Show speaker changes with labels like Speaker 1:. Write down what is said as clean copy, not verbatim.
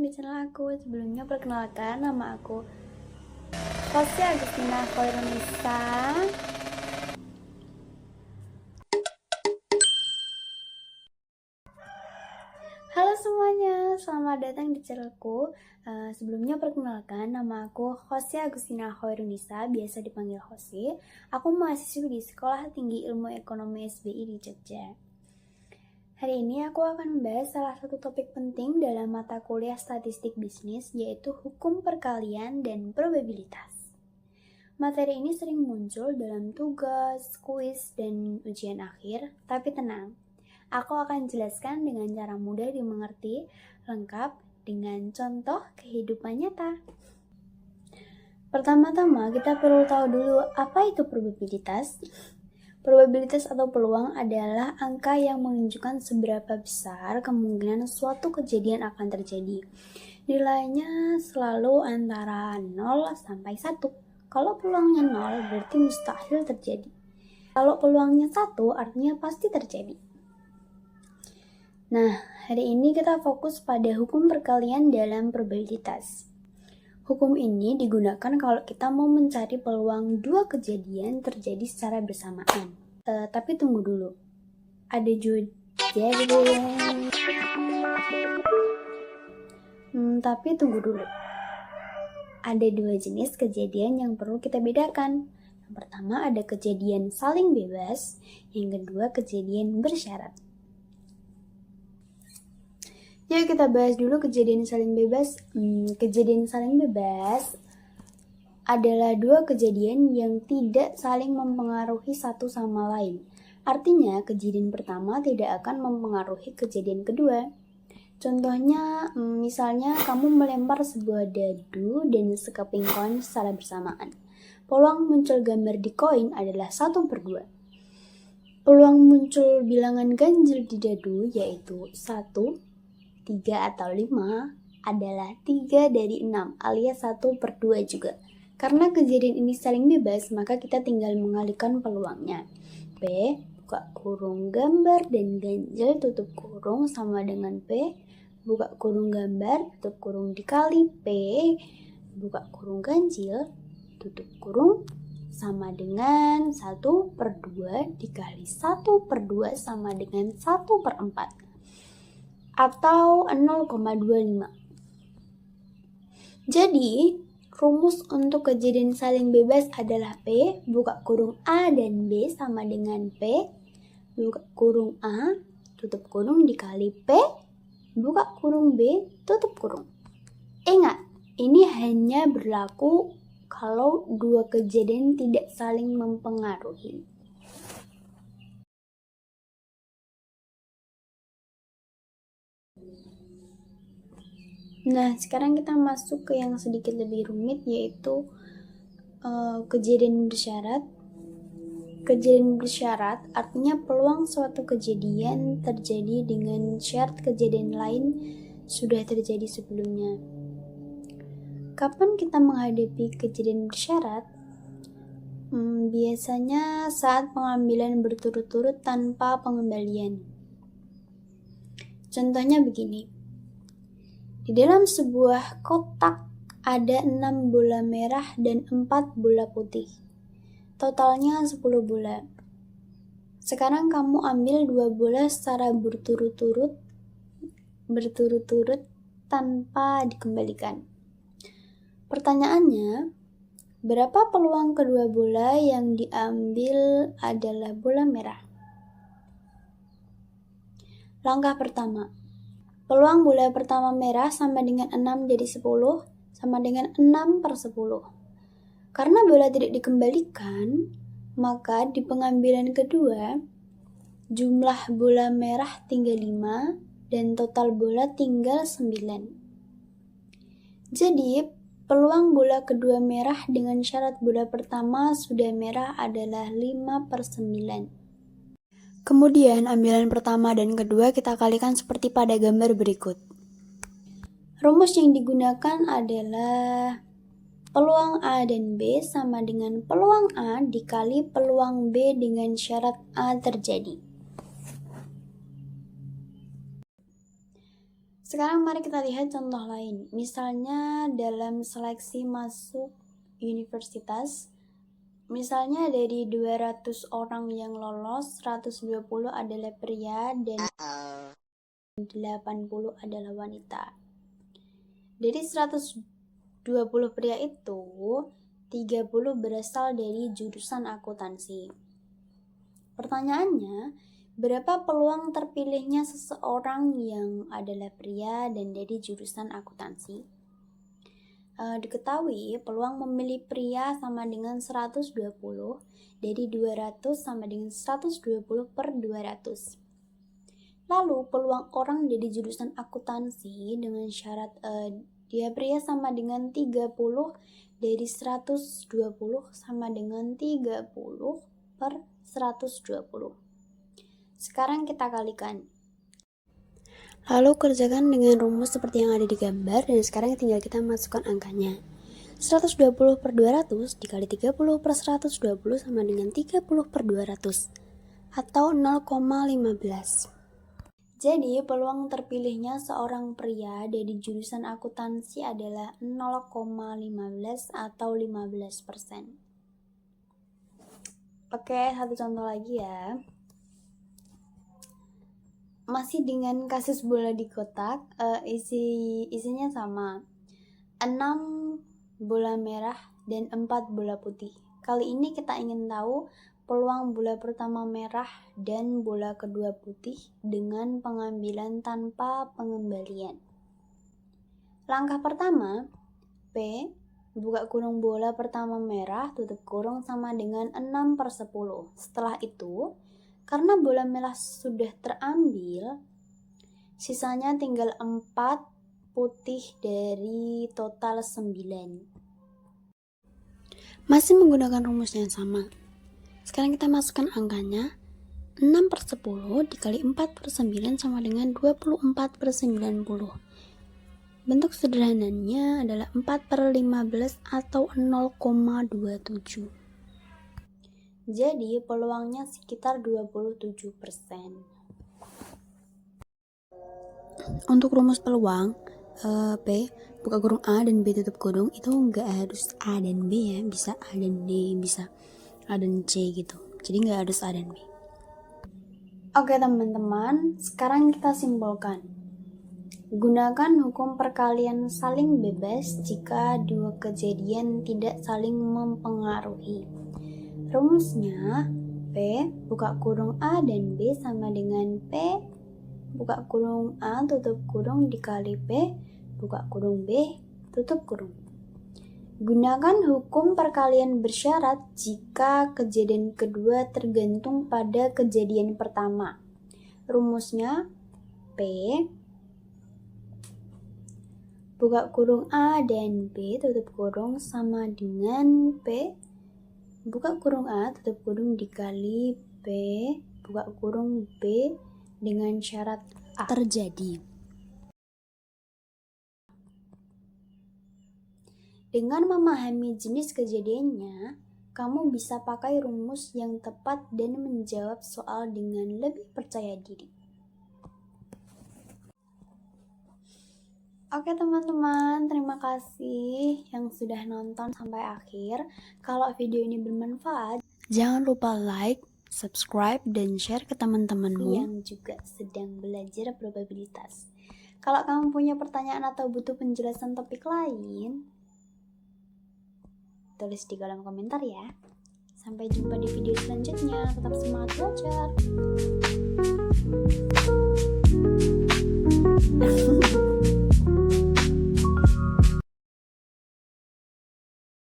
Speaker 1: di channel aku. Sebelumnya perkenalkan, nama aku Fasya Agustina Koirunisa. Halo semuanya, selamat datang di channelku. Sebelumnya perkenalkan, nama aku Fasya Agustina Koirunisa, biasa dipanggil Hosi. Aku mahasiswi di Sekolah Tinggi Ilmu Ekonomi SBI di Jogja. Hari ini aku akan membahas salah satu topik penting dalam mata kuliah statistik bisnis, yaitu hukum perkalian dan probabilitas. Materi ini sering muncul dalam tugas, kuis, dan ujian akhir, tapi tenang, aku akan jelaskan dengan cara mudah dimengerti, lengkap dengan contoh kehidupan nyata. Pertama-tama, kita perlu tahu dulu apa itu probabilitas. Probabilitas atau peluang adalah angka yang menunjukkan seberapa besar kemungkinan suatu kejadian akan terjadi. Nilainya selalu antara 0 sampai 1. Kalau peluangnya 0 berarti mustahil terjadi. Kalau peluangnya 1 artinya pasti terjadi. Nah, hari ini kita fokus pada hukum perkalian dalam probabilitas. Hukum ini digunakan kalau kita mau mencari peluang dua kejadian terjadi secara bersamaan. Tapi tunggu dulu. Ada Tapi tunggu dulu. Ada dua jenis kejadian yang perlu kita bedakan. Yang pertama ada kejadian saling bebas, yang kedua kejadian bersyarat. Yuk kita bahas dulu kejadian saling bebas. Kejadian saling bebas adalah dua kejadian yang tidak saling mempengaruhi satu sama lain. Artinya kejadian pertama tidak akan mempengaruhi kejadian kedua. Contohnya, misalnya kamu melempar sebuah dadu dan sekeping koin secara bersamaan. Peluang muncul gambar di koin adalah 1/2. Peluang muncul bilangan ganjil di dadu yaitu 1, 3 atau 5 adalah 3 dari 6 alias 1/2 juga. Karena kejadian ini saling bebas, maka kita tinggal mengalihkan peluangnya. P, buka kurung gambar dan ganjil tutup kurung sama dengan P, buka kurung gambar tutup kurung dikali P, buka kurung ganjil tutup kurung sama dengan 1/2 dikali 1/2 sama dengan 1/4. Atau 0,25. Jadi, rumus untuk kejadian saling bebas adalah P, buka kurung A dan B sama dengan P, buka kurung A, tutup kurung dikali P, buka kurung B, tutup kurung. Ingat, ini hanya berlaku kalau dua kejadian tidak saling mempengaruhi. Nah, sekarang kita masuk ke yang sedikit lebih rumit, yaitu kejadian bersyarat. Kejadian bersyarat artinya peluang suatu kejadian terjadi dengan syarat kejadian lain sudah terjadi sebelumnya. Kapan kita menghadapi kejadian bersyarat? Biasanya saat pengambilan berturut-turut tanpa pengembalian. Contohnya begini. Di dalam sebuah kotak ada 6 bola merah dan 4 bola putih. Totalnya 10 bola. Sekarang kamu ambil 2 bola secara berturut-turut tanpa dikembalikan. Pertanyaannya, berapa peluang kedua bola yang diambil adalah bola merah? Langkah pertama. Peluang bola pertama merah sama dengan 6 jadi 10 sama dengan 6/10. Karena bola tidak dikembalikan, maka di pengambilan kedua, jumlah bola merah tinggal 5 dan total bola tinggal 9. Jadi, peluang bola kedua merah dengan syarat bola pertama sudah merah adalah 5/9. Kemudian ambilan pertama dan kedua kita kalikan seperti pada gambar berikut. Rumus yang digunakan adalah peluang A dan B sama dengan peluang A dikali peluang B dengan syarat A terjadi. Sekarang mari kita lihat contoh lain. Misalnya dalam seleksi masuk universitas, misalnya dari 200 orang yang lolos, 120 adalah pria dan 80 adalah wanita. Dari 120 pria itu, 30 berasal dari jurusan akuntansi. Pertanyaannya, berapa peluang terpilihnya seseorang yang adalah pria dan dari jurusan akuntansi? Diketahui peluang memilih pria sama dengan 120, dari 200 sama dengan 120 per 200. Lalu peluang orang dari jurusan akuntansi dengan syarat dia pria sama dengan 30, dari 120 sama dengan 30 per 120. Sekarang kita kalikan. Lalu kerjakan dengan rumus seperti yang ada di gambar, dan sekarang tinggal kita masukkan angkanya. 120 per 200 dikali 30 per 120 sama dengan 30 per 200, atau 0,15. Jadi peluang terpilihnya seorang pria dari jurusan akuntansi adalah 0,15 atau 15%. Oke, satu contoh lagi ya. Masih dengan kasus bola di kotak, isinya sama. 6 bola merah dan 4 bola putih. Kali ini kita ingin tahu peluang bola pertama merah dan bola kedua putih dengan pengambilan tanpa pengembalian. Langkah pertama, P, buka kurung bola pertama merah, tutup kurung sama dengan 6 per 10. Setelah itu, karena bola merah sudah terambil, sisanya tinggal 4 putih dari total 9. Masih menggunakan rumus yang sama. Sekarang kita masukkan angkanya. 6 per 10 dikali 4 per 9 sama dengan 24 per 90. Bentuk sederhananya adalah 4 per 15 atau 0,27. Jadi peluangnya sekitar 27%. Untuk rumus peluang, P, buka kurung A dan B tutup kurung, itu nggak harus A dan B ya, bisa A dan D, bisa A dan C gitu. Jadi nggak harus A dan B. Oke teman-teman, sekarang kita simpulkan. Gunakan hukum perkalian saling bebas jika dua kejadian tidak saling mempengaruhi. Rumusnya, P, buka kurung A dan B sama dengan P, buka kurung A tutup kurung dikali P, buka kurung B, tutup kurung. Gunakan hukum perkalian bersyarat jika kejadian kedua tergantung pada kejadian pertama. Rumusnya, P, buka kurung A dan B tutup kurung sama dengan P, buka kurung A tutup kurung dikali B, buka kurung B dengan syarat A terjadi. Dengan memahami jenis kejadiannya, kamu bisa pakai rumus yang tepat dan menjawab soal dengan lebih percaya diri. Oke teman-teman, terima kasih yang sudah nonton sampai akhir. Kalau video ini bermanfaat, jangan lupa like, subscribe, dan share ke teman-temanmu yang juga sedang belajar probabilitas. Kalau kamu punya pertanyaan atau butuh penjelasan topik lain, tulis di kolom komentar ya. Sampai jumpa di video selanjutnya. Tetap semangat belajar.